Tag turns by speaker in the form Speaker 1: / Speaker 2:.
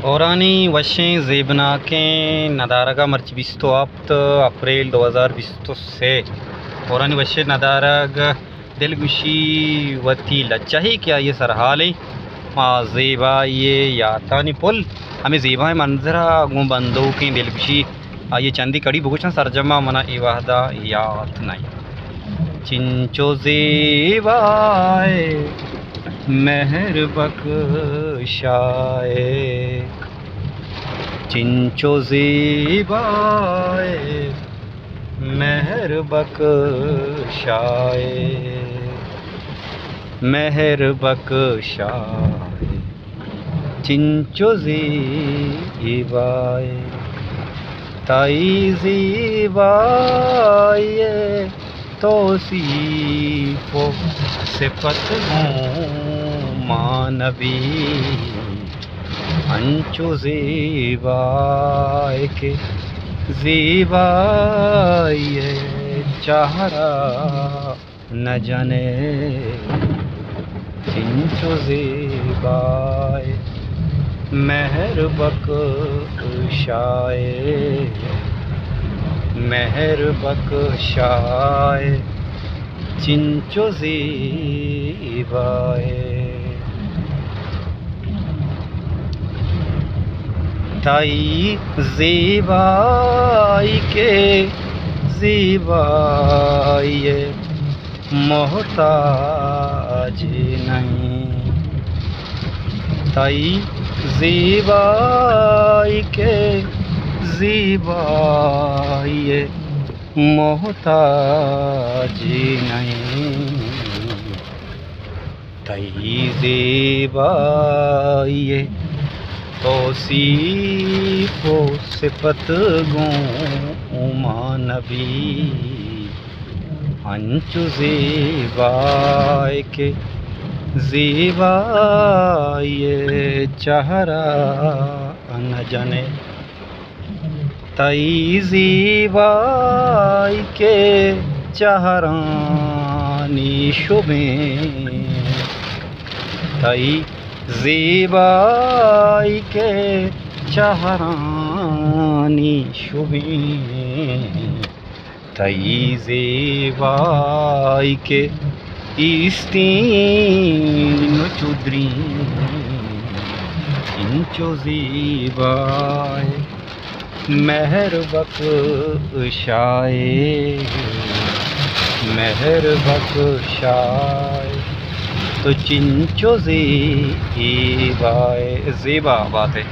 Speaker 1: औरानी वशें ज़ेबना के नदारगा मर्च 27 अप्रैल 2020 से औरानी वशे नदारग दिलगुशी वती लच्चाही क्या ये सरहाले ज़ेबा ये यातानी पुल हमें ज़ेबा मंजरा गुम बंदो की दिलगुशी ये चंदी कड़ी बुगुशन सरजमा मना इवाहदा यात नहीं चिंचो ज़ेबाए मेहर बख्शाए चिंचो ज़ेबाए मेहर बख्शाए मेहर बख्शाए चिंचो ज़ेबाए ताई ज़ेबाए तौसीफ़ो सिफ़त मानवी अंचो ज़ेबाए के ज़ेबाए चाहरा न जाने चिंचो ज़ेबाए मेहर बख्शाए मेहर बख्शाए चिंचो ज़ेबाए ताई ज़ेबाई के ज़ेबाए मोहताज नहीं ताई ज़ेबाई के ज़ेबाए मोहताज नहीं ताई ज़ेबाए तौसीफ़ो सिफ़त मानवी अंचो ज़ेबाए के ज़ेबाए चेहरा न जाने ताई ज़ेबाए के चेहरानी शुबे ताई ज़ेबाए के चेहरानी शुबे ताई ज़ेबाए के इस्तीन चुदरी इंचो ज़ेबाए मेहर बख्शाए मेहर बख्शाए तो चिंचो ज़ेबाए ज़ेबा बात है।